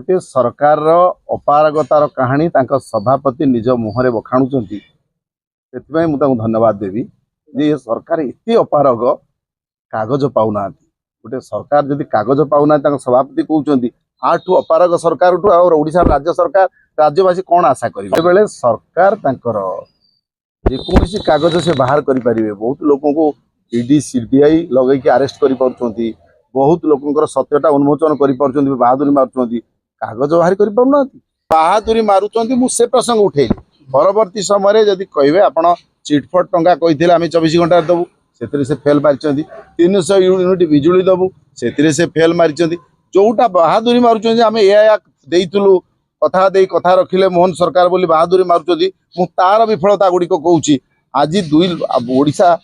गोटे सरकार अपारगतार कहानी सभापति निज मुहरे बखाणुचंती से धन्यवाद देवी जे ये सरकार इतनी अपारग कागज पाऊना गोटे सरकार जदि कागज पाऊना सभापति कहते आठू अपारग सरकार ओडिशा राज्य सरकार राज्यवासी कौन आशा करेंगे बेले सरकार तांकर जेकोसी कागज से बाहर करें बहुत लोगों को ईडी सीबीआई लगे अरेस्ट कर बहुत लोकर सत्यता उन्मोचन कर बहादुरी मारुंच कागज बाहर कर बहादुरी मारुंच मुझे प्रसंग उठे परवर्ती समय जदि कहे आप चिटफट टंका कही आम 24 घंटा दबू से फेल मारी 300 यूनिट बिजुली दबू से फेल मारी जोटा बहादुरी मारुंच आम देलु कथा दे कथा रखिले मोहन सरकार बोली बहादुरी मारुंच तार विफलता गुड़िक कहूँ आज ओडिशा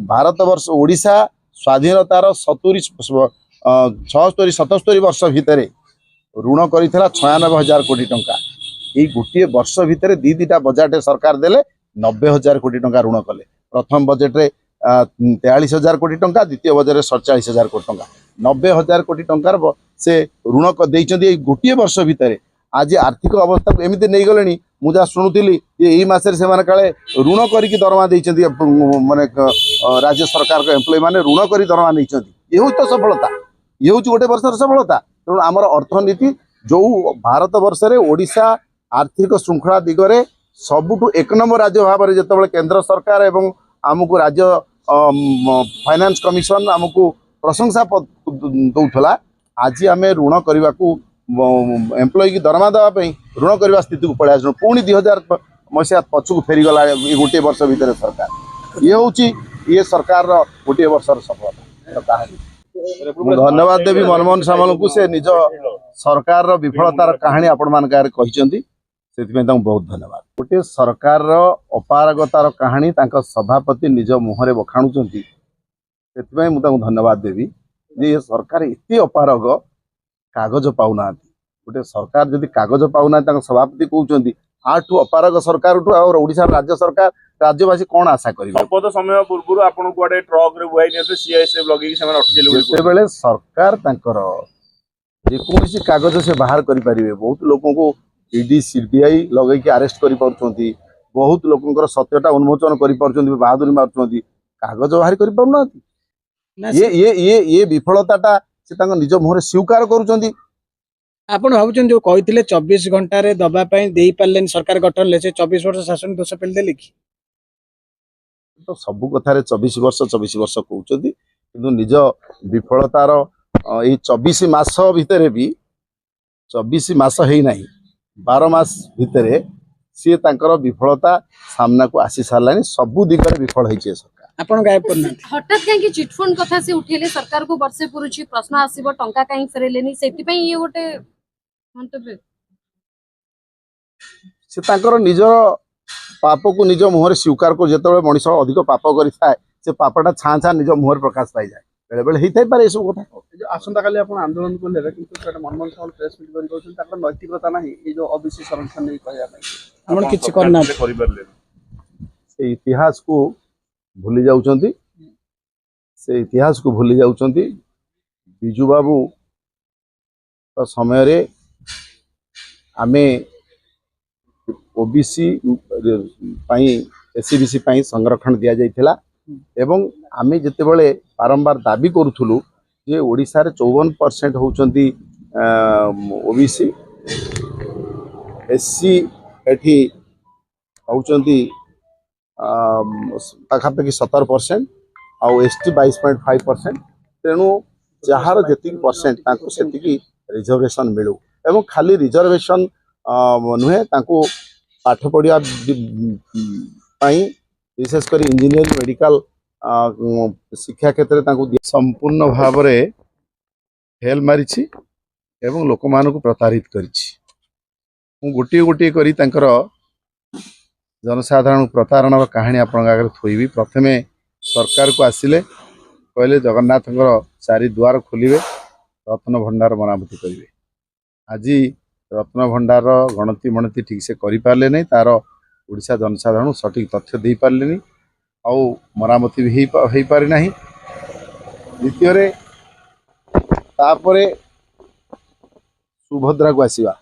भारत वर्ष ओडिशा स्वाधीनतार 76-77 वर्ष भितर ऋण कर 96,000 कोटी टंका ये गोटे वर्ष भितर दीटा बजेट सरकार देले 90,000 कोटी टंका ऋण कले प्रथम बजेट रे 43,000 कोटी टंका द्वितीय बजेट 47,000 कोटी टंका 90,000 कोटी टंकार से ऋण देइचंदी गोटे वर्ष भितर आज आर्थिक अवस्था एमती नहीं गले मुझे शुणुली यही मसरे से काले ऋण करके दरमा देइचंदी माने राज्य सरकार के एम्प्लॉय माने ऋण कर दरमा नहीं ये हूँ तो सफलता ये हूँ गोटे वर्षर सफलता तेणु आमर अर्थनीति जो भारत वर्ष रे ओडिशा आर्थिक श्रृंखला दिगरे सबुठु एक नंबर राज्य भाव में जिते केंद्र सरकार एवं आमको राज्य फाइनेंस कमिशन आमको प्रशंसा दौला आज आम ऋण करने को एम्प्लॉय की दरमा देवाई ऋण करने स्थिति को पलि पुणी 2000 मसीहा पछक फेरीगला ये गोटे वर्ष भितर सरकार ये हूँ ये सरकार गोटे वर्षर सफलता कहानी धन्यवाद देवी मनमोहन सामल को से निज सरकार विफलतार कहानी आपण मान से बहुत धन्यवाद गोटे सरकार अपारगतार कहानी सभापति निज मुहरे बखाणुचंती से धन्यवाद देवी जे ये सरकार इतनी अपारग कागज पाऊना गोटे सरकार जदि कागज पाऊना सभापति कहते आठू अपारग सरकार ओडिशा राज्य सरकार राज्यवासी कौन आशा करेंगे शपथ समय पूर्व आपन कुआडे ट्रक रे बुहाई नेते सीआईएसएफ लगे से अटकेले बेले सरकार जेकोसी कागज से बाहर करें बहुत लोगों को ईडी सीबीआई लगे अरेस्ट कर बहुत लोकर सत्यता उन्मोचन कर बहादुरी मारुंच कागज बाहर कर ये विफलता से निज मुहर स्वीकार करुँच आपण भावुन जो कहते 24 घंटे दबापाई दे पारे सरकार गठन ले 24 वर्ष शासन दोष पेल देले कि तो सबु कथार 24 वर्ष कहते कि निज विफलतार ये 24 मास भितर भी 24 मास है ना 12 मास भितर सी विफलता सामना को आसी सारा सबू दिगरे विफल है सरकार आपण गायब करना हठात कहीं चिटफंड कथा से उठेले सरकार को वर्षे पुरुची प्रश्न आसीबो टंका कहीं फेरेलेनी सेति पई ये गोटे मंतव्य से तांकर निज पाप को निज मुहर स्वीकार को जेते मनीष अधिक पाप करिथाय से पापटा छाँ छाँ निज मुहर प्रकाश पाई जाए बेले बेले हेइथाय पारे सब कथा आसंता काली आपण आंदोलन को लेबे किंतु मनमोहन सामल प्रेस मीट करि कहउछन ताकर नैतिकता नाही ए जो ओबीसी संरक्षण नै कहया पई हमन किछ करना से इतिहास को भूली जाउचंती से इतिहास को भूली जाउचंती बिजू बाबू तो समय रे आमे ओबीसी पाई एससीबीसी पाई संरक्षण दिया जाइथिला एवं आमे जते बेले बारंबार दाबी करूथुलु जे ओडिसा रे 54% होउचंती ओबीसी एससी एठी होउचंती पाखापाखि 17% आउ एसटी 22.5% तेणु जार जी परसेंट से रिजर्वेशन मिलू एवं खाली रिजर्वेशन नुहे पाठ पढ़ा विशेषकर इंजीनियरिंग मेडिकल शिक्षा क्षेत्र में संपूर्ण भाव में फेल मारी एवं लोक मान प्रतारित कर गोटे गोटे करी जनसाधारण प्रतारण कहानी आपण आगे थोबी प्रथमे सरकार को आसिले कहले जगन्नाथ चारि द्वार खोलिए रत्न भंडार मरामती करेंगे आज रत्न भंडार गणति मणति ठीक से करें नहीं तार ओडिशा जनसाधारण सठिक तथ्य दे पारे नहीं आउ मरामती भी हो पारे ना द्वितीय सुभद्रा को आसवा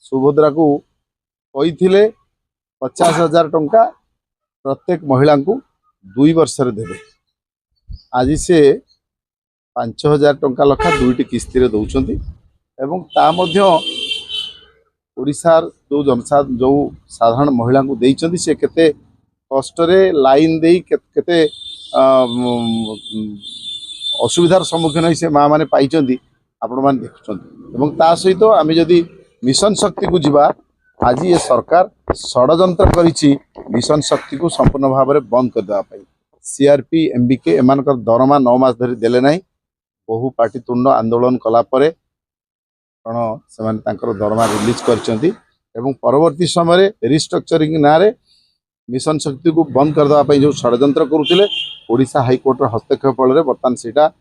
सुभद्रा को कही 50,000 टंका प्रत्येक महिला को 2 वर्ष देवे आज से 5,000 टंका लखा 2टी किस्ती रे दौरान एवं ता मध्य ओडिशार जो साधारण महिला को देइचंदी से केते कष्टरे लाइन देई केते असुविधार सम्मुखीन होई से माँ माने पाइचंदी आपण मान देखुचंदी एवं ता सहित आमे जदी मिशन शक्ति को जीवा आज ये सरकार षडयंत्र करिछि मिशन शक्ति को संपूर्ण भाव में बंद कर देवा पई सीआरपी एमबीके एमानकर दरमा 9 मास धरी देले नाही बहु पार्टीतुंड आंदोलन कला परे कारण से दरमा रिलीज करछंती एवं परवर्ती समय रिस्ट्रक्चरिंग नारे मिशन शक्ति को बंद कर देवा पई जो षडयंत्र करुथिले ओडिशा हाईकोर्ट हस्तक्षेप फल बर्तमान सेटा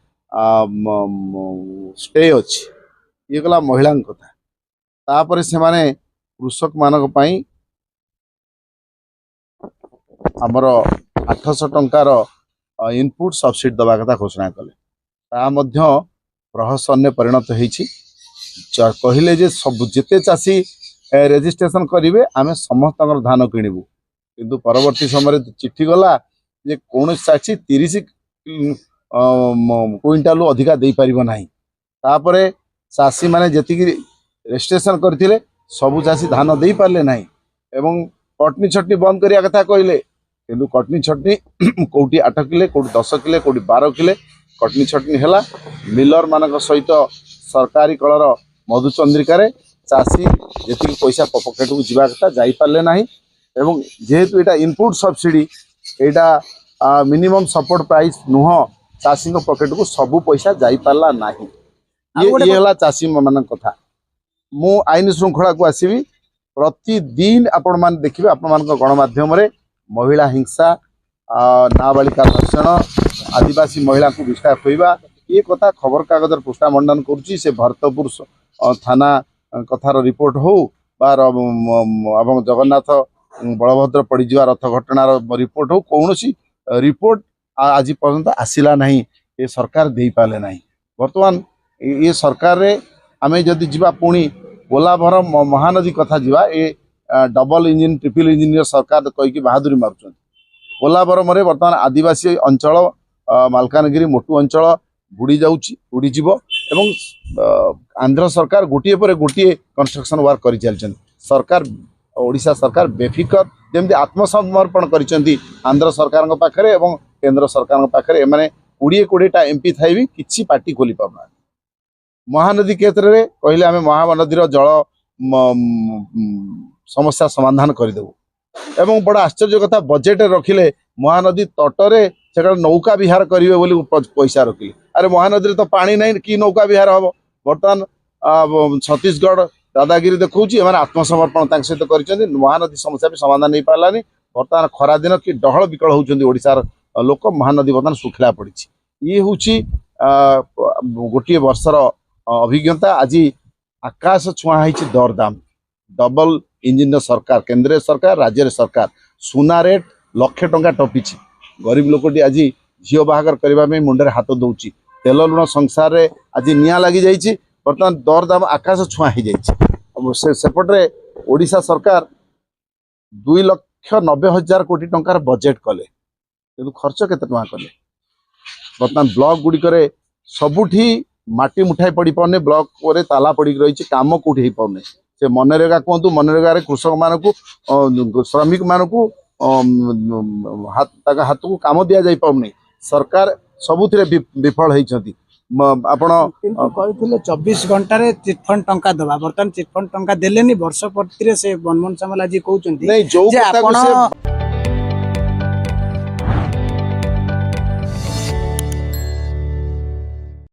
स्टे अछि ये गला महिला कथा तापर से माने कृषक मानक पई हमर 800 टंकार इनपुट सब्सिडी दबा कथा घोषणा कले ता मध्य प्रहसन परिणत होईछि कहले जे सब जेते चासी रेजिस्ट्रेशन करिवे आमे समस्त धान किणिबू किंतु परवर्ती समय चिट्ठी गला जे कौन चासी 30 क्विंटाल अधिका दे पारिबो नाही तापरे चासी माने जेतिकी रेजिस्ट्रेशन करथिले सबु चासी धान दे पारले नाही एवं कटनी छटनी बंद करिया कथा कहले किंतु कटनी छटनी कोटी 8 किले कोटी 10 किले कोटी 12 किले कटनी छटनी हैला मिलर मानक सहित सरकारी कलर मधुचंद्रिकार चासी जी पैसा पकेट को जीवा कथा जाई पारले नाही एवं जेहेतु एटा इनपुट सब्सिडी एटा मिनिमम सपोर्ट प्राइस नुह चासी पकेट को सबू पैसा जाई पारला नाही ये हला चासी मान कथा मु आईन श्रृंखला को आसीबी प्रतिदिन आपण मान देखिबे आपण मान गणमाध्यम रे महिला हिंसा नाबालिका धर्षण आदिवासी महिला को विष्ठा खोइबा ये कथा खबर कागज पृष्ठा मंडन करुच्ची से भरतपुर थाना कथार रिपोर्ट हो बार जगन्नाथ बलभद्र पड़ीजा रथ घटनार रिपोर्ट हो कौन रिपोर्ट आज पर्यंत आसिला नहीं ये सरकार दे पाले नहीं वर्तमान ये सरकार रे आमे जदि जीवा पुणी गोलाभर महानदी कथा जीवा ये डबल इंजिन ट्रिपल इंजिन सरकार कहीकि बहादुरी मार्च गोलाभर मरे वर्तमान आदिवासी अंचल मालकानगिरी मोटू अंचल बुड़ी जाउची बुड़ी जीव एवं आंध्र सरकार गोटे पर गोटे कंस्ट्रक्शन वर्क कर चलछन सरकार ओडिशा सरकार बेफिकर जमती आत्मसमर्पण करिसेंती आंध्र सरकार पाखरे एवं केंद्र सरकार पाखरे एमाने 20-20टा एमपी थाई भी किछि पार्टी खोली पारना महानदी क्षेत्र में कहले आमे महानदीर जल समस्या समाधान करदेबू एवं बड़ा आश्चर्य कथा बजेट रखिले महानदी तटरे से नौका विहार करेंगे बोली पैसा रखिले अरे महानदी तो पानी नहीं कि नौका विहार हम बर्तमान छत्तीसगढ़ दादागिरी देखा एम आत्मसमर्पण सहित कर महानदी समस्या भी समाधान नहीं पारानी बर्तमान खरा दिन कि डहल विकल होशार लोक महानदी बर्तमान सुखला पड़ी ये हूँ गोटे वर्षर अभिज्ञता आज आकाश छुआ है दरदाम डबल इंजिन सरकार केंद्र सरकार राज्य सरकार सुना रेट लक्षे टंका टपी गरीब लोकटी आज झील बाहागर करने मुंडे हाथ दौची तेल लुण संसार रे आज निया लगी जाइए बर्तमान दरदाम आकाश छुआ हो सेपटे ओडिशा सरकार 2,90,000 कोटी टंकार बजेट कले कि खर्च केते टंका कले बर्तमान ब्लॉक गुड़िक सबुठी माटी मुठाई पड़ पाने ब्लॉक पर ताला पड़ रही काम कौटी हो पाने से मनरेगा कहतु मनरेगा कृषक मानक श्रमिक मानक हाथ को काम दि जा पाने सरकार सबुथिरे विफल होती आपण 24 घंटे चिटफंड टंका दबा बर्तमान चिटफंड टंका देलेनी वर्ष प्रति से मनमोहन सामल आज कहते नहीं जो